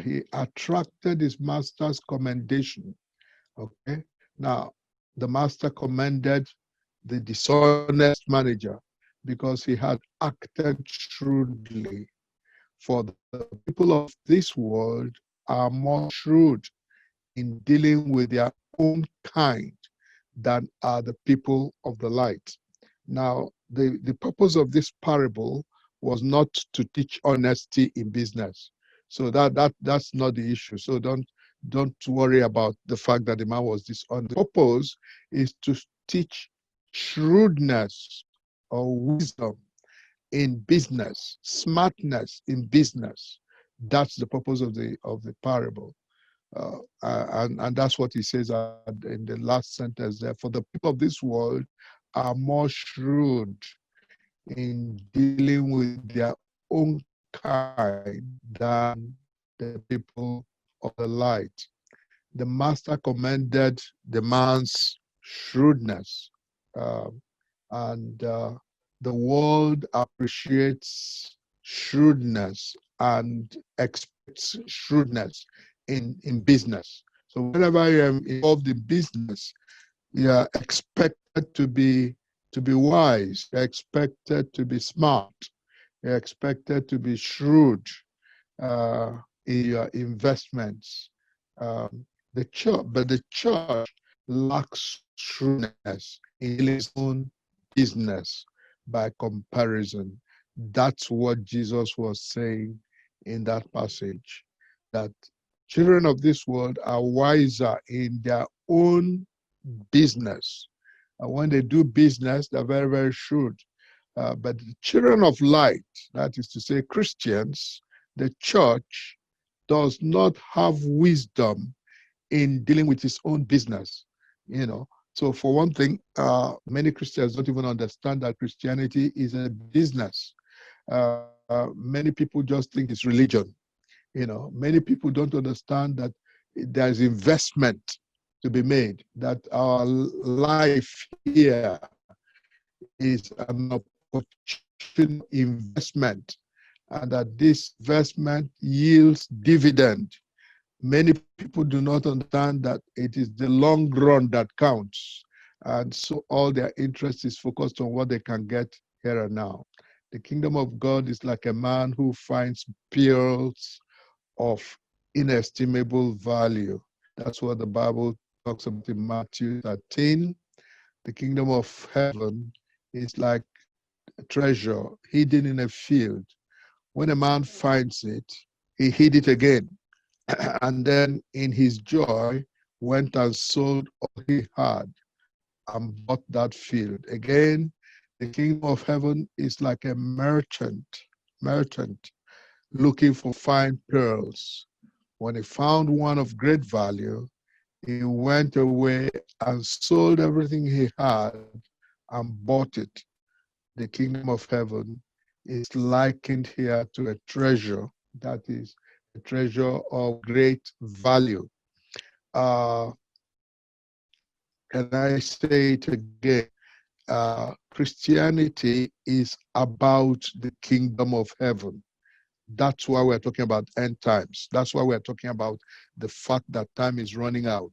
He attracted his master's commendation. Okay. Now, the master commended the dishonest manager because he had acted shrewdly. For the people of this world are more shrewd in dealing with their own kind than are the people of the light. Now, the purpose of this parable was not to teach honesty in business. So that's not the issue. So don't worry about the fact that the man was dishonest. The purpose is to teach shrewdness or wisdom in business, smartness in business. That's the purpose of the parable. And that's what he says in the last sentence there. For the people of this world are more shrewd in dealing with their own kind than the people of the light. The master commended the man's shrewdness, and the world appreciates shrewdness and expects shrewdness in business. So whenever you're involved in business, you are expected to be wise. You're expected to be smart. You're expected to be shrewd in your investments. But the church lacks shrewdness in its own business by comparison. That's what Jesus was saying in that passage, that children of this world are wiser in their own business. And when they do business, they're very, very shrewd. But the children of light, that is to say Christians, the church does not have wisdom in dealing with its own business. So for one thing, many Christians don't even understand that Christianity is a business. Many people just think it's religion. Many people don't understand that there's investment to be made, that our life here is an opportunity investment, and that this investment yields dividend. Many people do not understand that it is the long run that counts, and so all their interest is focused on what they can get here and now. The kingdom of God is like a man who finds pearls of inestimable value. That's what the Bible talks about in Matthew 13. The kingdom of heaven is like a treasure hidden in a field. When a man finds it, he hid it again. And then in his joy, went and sold all he had and bought that field. Again, the kingdom of heaven is like a merchant looking for fine pearls. When he found one of great value, he went away and sold everything he had and bought it. The kingdom of heaven is likened here to a treasure, that is a treasure of great value. Can I say it again? Christianity is about the kingdom of heaven. That's why we're talking about end times. That's why we're talking about the fact that time is running out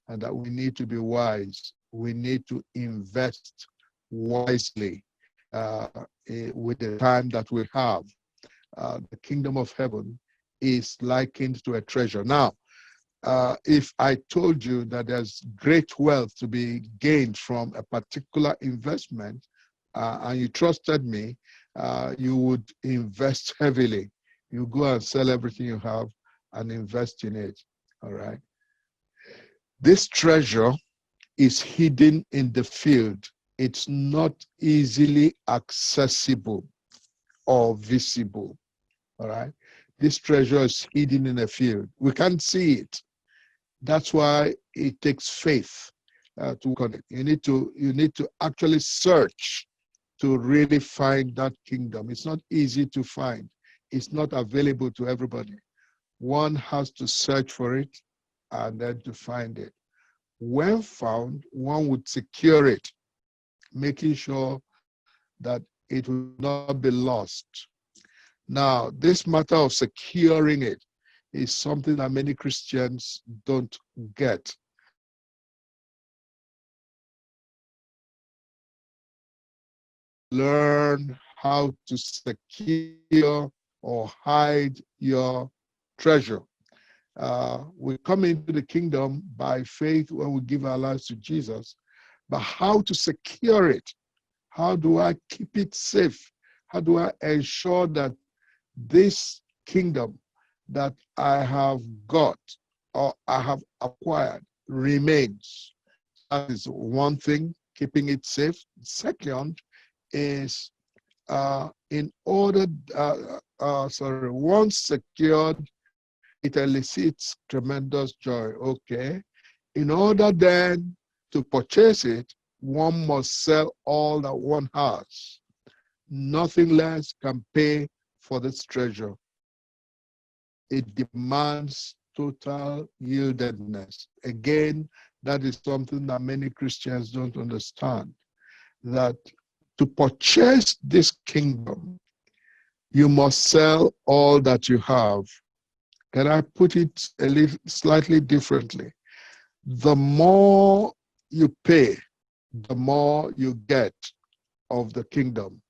and that we need to be wise. We need to invest wisely with the time that we have. The kingdom of heaven is likened to a treasure. Now, if I told you that there's great wealth to be gained from a particular investment and you trusted me, you would invest heavily. You go and sell everything you have and invest in it. All right. This treasure is hidden in the field. It's not easily accessible or visible. All right. This treasure is hidden in a field. We can't see it. That's why it takes faith to work on it. You need to actually search to really find that kingdom. It's not easy to find. It's not available to everybody. One has to search for it and then to find it. When found, one would secure it, making sure that it will not be lost. Now, this matter of securing it is something that many Christians don't get. Learn how to secure or hide your treasure. We come into the kingdom by faith when we give our lives to Jesus, but how to secure it? How do I keep it safe? How do I ensure that this kingdom that I have got or I have acquired remains? That is one thing, keeping it safe. Second is once secured, it elicits tremendous joy. Okay. In order then to purchase it, one must sell all that one has. Nothing less can pay for this treasure. It demands total yieldedness. Again, that is something that many Christians don't understand. That to purchase this kingdom, you must sell all that you have. Can I put it a little slightly differently? The more you pay, the more you get of the kingdom.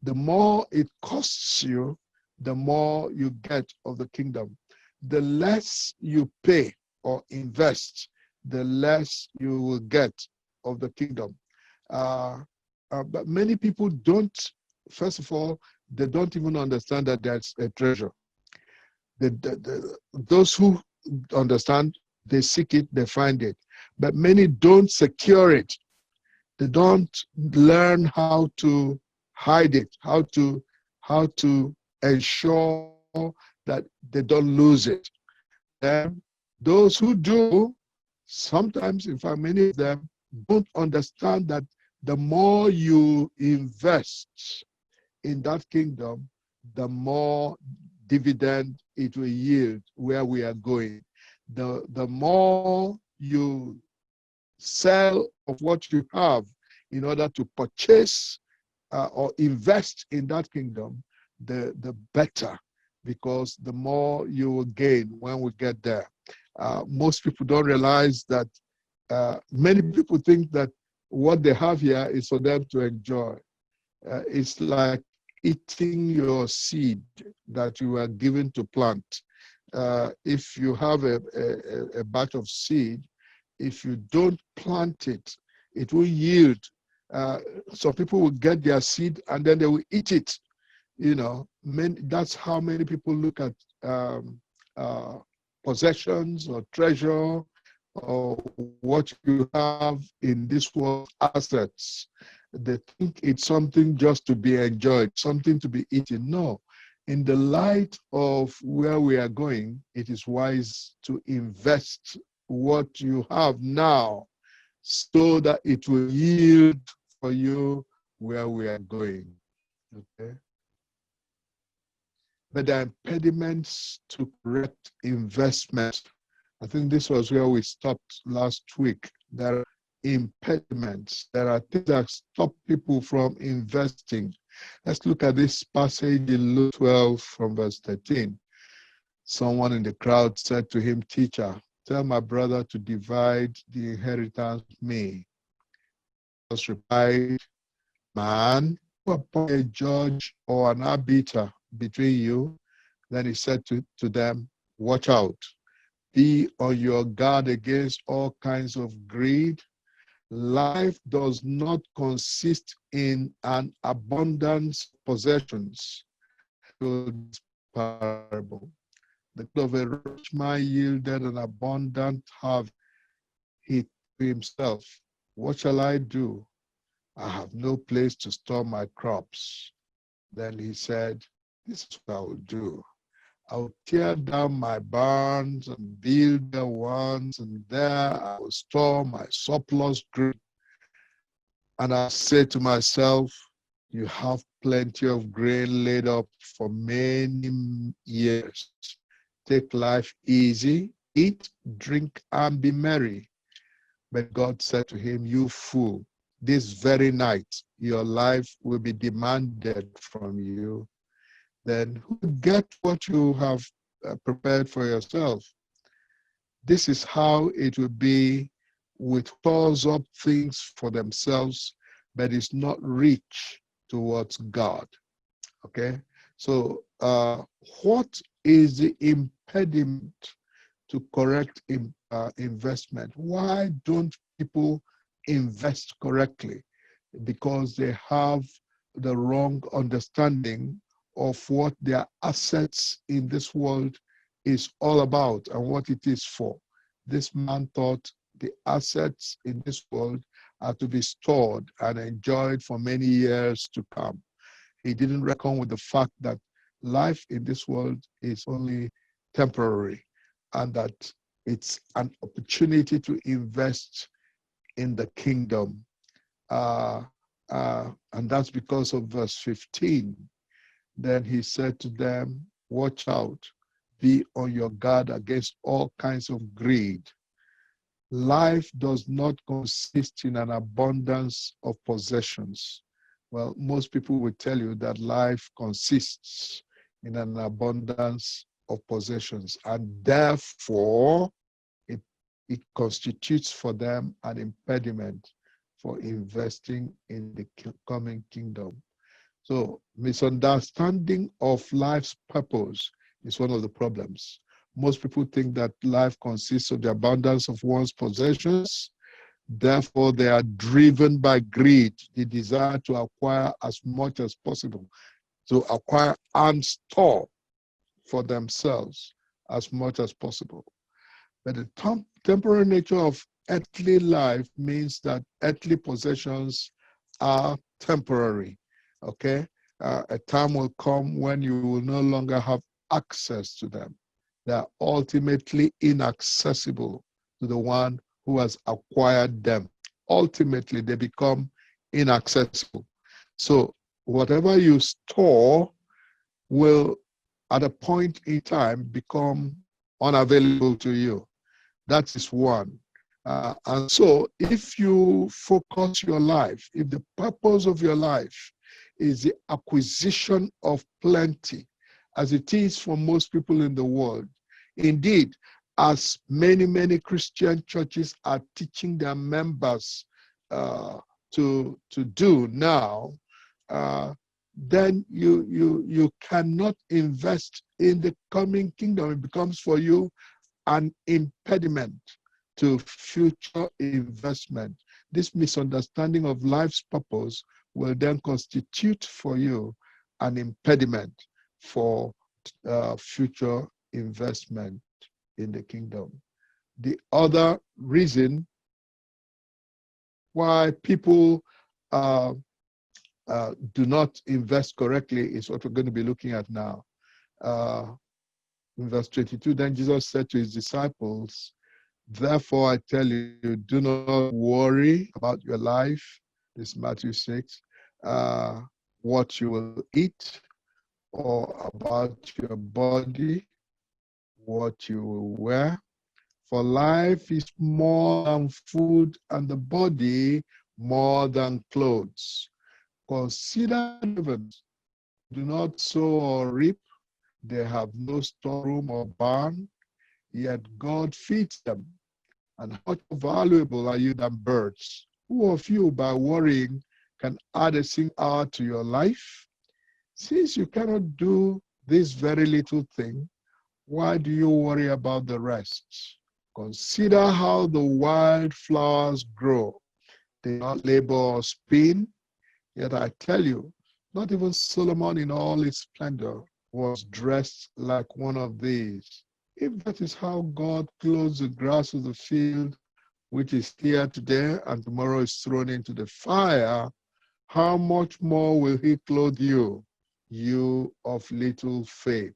The more it costs you, the more you get of the kingdom. The less you pay or invest, the less you will get of the kingdom. But many people don't, first of all, they don't even understand that there's a treasure. Those who understand, they seek it, they find it. But many don't secure it. They don't learn how to hide it, how to ensure that they don't lose it. And those who do, sometimes, in fact, many of them don't understand that the more you invest in that kingdom, the more dividend it will yield where we are going. The more you sell of what you have in order to purchase or invest in that kingdom, the better, because the more you will gain when we get there. Most people don't realize that many people think that what they have here is for them to enjoy. It's like eating your seed that you were given to plant. If you have a batch of seed, if you don't plant it, it will yield. Some people will get their seed and then they will eat it. That's how many people look at possessions or treasure or what you have in this world, assets. They think it's something just to be enjoyed, something to be eaten. No. In the light of where we are going, it is wise to invest what you have now so that it will yield for you where we are going. Okay? But there are impediments to correct investment. I think this was where we stopped last week. There are impediments. There are things that stop people from investing. Let's look at this passage in Luke 12 from verse 13. Someone in the crowd said to him, "Teacher, tell my brother to divide the inheritance with me." Jesus replied, "Man, who appoint a judge or an arbiter between you?" Then he said to them, "Watch out. Be on your guard against all kinds of greed. Life does not consist in an abundance of possessions. Parable. The good of a rich man yielded an abundant harvest. He to himself, what shall I do? I have no place to store my crops. Then he said, this is what I will do. I'll tear down my barns and build the ones, and there I will store my surplus grain. And I say to myself, you have plenty of grain laid up for many years. Take life easy, eat, drink, and be merry. But God said to him, you fool, this very night your life will be demanded from you. Then who will get what you have prepared for yourself. This is how it will be with stores up things for themselves, but is not rich towards God. Okay? So, what is the impediment to correct investment? Why don't people invest correctly? Because they have the wrong understanding of what their assets in this world is all about and what it is for. This man thought the assets in this world are to be stored and enjoyed for many years to come. He didn't reckon with the fact that life in this world is only temporary and that it's an opportunity to invest in the kingdom. And that's because of verse 15. Then he said to them, watch out, be on your guard against all kinds of greed. Life does not consist in an abundance of possessions. Well, most people will tell you that life consists in an abundance of possessions, and therefore it constitutes for them an impediment for investing in the coming kingdom. So misunderstanding of life's purpose is one of the problems. Most people think that life consists of the abundance of one's possessions. Therefore, they are driven by greed, the desire to acquire as much as possible, to acquire and store for themselves as much as possible. But the temporary nature of earthly life means that earthly possessions are temporary, okay? A time will come when you will no longer have access to them. They are ultimately inaccessible to the one who has acquired them. Ultimately, they become inaccessible. So whatever you store will, at a point in time, become unavailable to you. That is one. And so if you focus your life, if the purpose of your life is the acquisition of plenty, as it is for most people in the world, indeed, as many Christian churches are teaching their members to do now, then you cannot invest in the coming kingdom. It becomes for you an impediment to future investment. This misunderstanding of life's purpose will then constitute for you an impediment for future investment in the kingdom. The other reason why people do not invest correctly is what we're going to be looking at now. In verse 22, then Jesus said to his disciples, therefore I tell you, do not worry about your life, this is Matthew 6, what you will eat, or about your body, what you will wear. For life is more than food, and the body more than clothes. Consider the heavens, do not sow or reap, they have no storeroom or barn, yet God feeds them. And how much valuable are you than birds? Who of you, by worrying, can add a single hour to your life? Since you cannot do this very little thing, why do you worry about the rest? Consider how the wild flowers grow. They do not labor or spin. Yet I tell you, not even Solomon in all his splendor was dressed like one of these. If that is how God clothes the grass of the field, which is here today and tomorrow is thrown into the fire, how much more will he clothe you, you of little faith?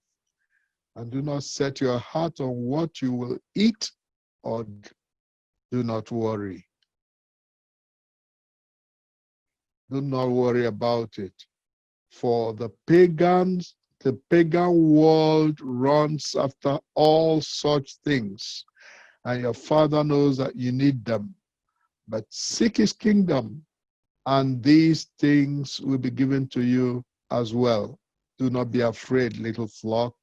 And do not set your heart on what you will eat, or do not worry. Do not worry about it. For the pagan world runs after all such things, and your Father knows that you need them. But seek his kingdom, and these things will be given to you as well. Do not be afraid, little flock,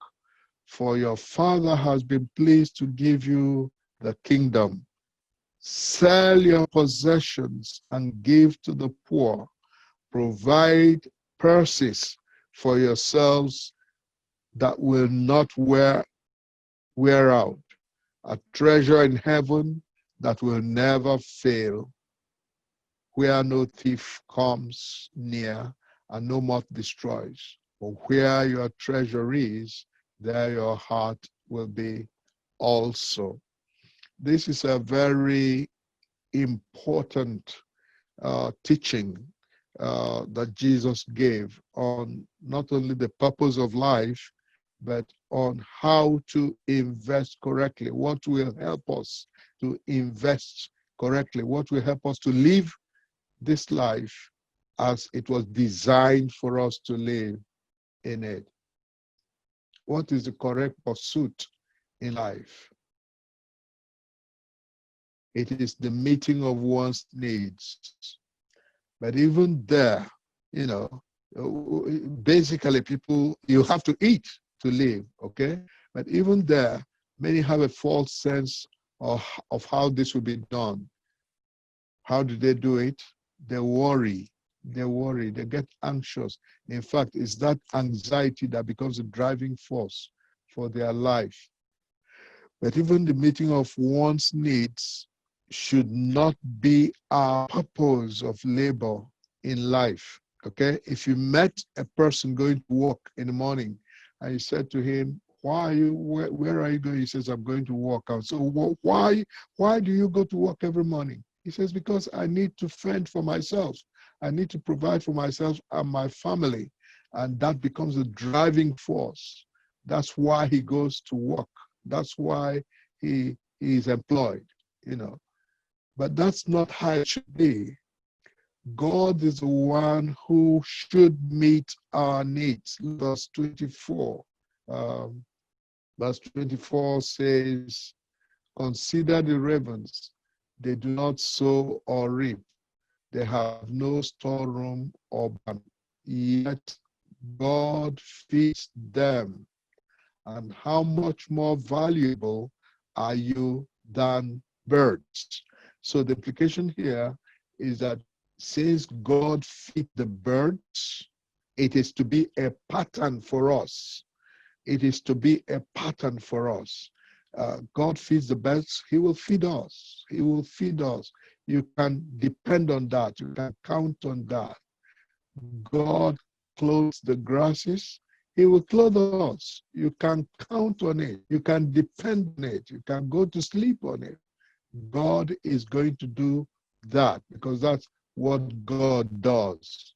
For your Father has been pleased to give you the kingdom. Sell your possessions and give to the poor. Provide purses for yourselves that will not wear out, a treasure in heaven that will never fail, where no thief comes near and no moth destroys. For where your treasure is, there your heart will be also. This is a very important teaching that Jesus gave on not only the purpose of life, but on how to invest correctly, what will help us to invest correctly, what will help us to live this life as it was designed for us to live in it. What is the correct pursuit in life? It is the meeting of one's needs. But even there, you know, basically people, you have to eat to live, okay? But even there, many have a false sense of how this will be done. How do they do it? They worry, they get anxious. In fact, it's that anxiety that becomes a driving force for their life. But even the meeting of one's needs should not be our purpose of labor in life. Okay? If you met a person going to work in the morning and you said to him, where are you going? He says, I'm going to work out. So why do you go to work every morning? He says, because I need to fend for myself. I need to provide for myself and my family. And that becomes a driving force. That's why he goes to work. That's why he is employed, you know. But that's not how it should be. God is the one who should meet our needs. Verse 24. Verse 24 says, consider the ravens. They do not sow or reap. They have no storeroom or barn. Yet God feeds them. And how much more valuable are you than birds? So the implication here is that since God feeds the birds, it is to be a pattern for us. It is to be a pattern for us. God feeds the birds, he will feed us. He will feed us. You can depend on that. You can count on that. God clothes the grasses. He will clothe us. You can count on it. You can depend on it. You can go to sleep on it. God is going to do that because that's what God does.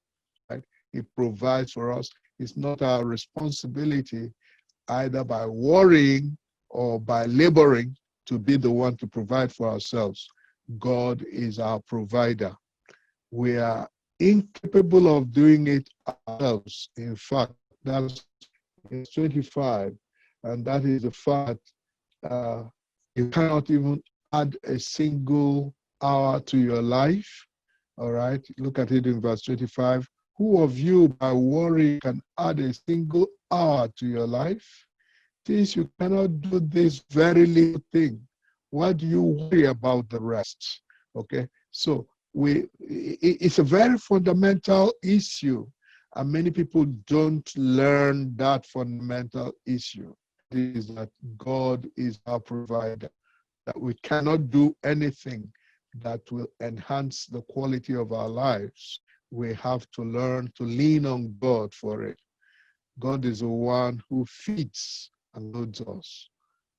Right? He provides for us. It's not our responsibility either by worrying or by laboring to be the one to provide for ourselves. God is our provider. We are incapable of doing it ourselves. In fact, that's 25, and that is the fact you cannot even add a single hour to your life. All right, look at it in verse 25. Who of you by worry can add a single hour to your life? Since you cannot do this very little thing, why do you worry about the rest? Okay, so it's a very fundamental issue, and many people don't learn that fundamental issue. It is that God is our provider, that we cannot do anything that will enhance the quality of our lives. We have to learn to lean on God for it. God is the one who feeds and clothes us.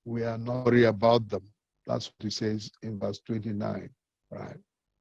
We are not worried about them. That's what he says in verse 29, right?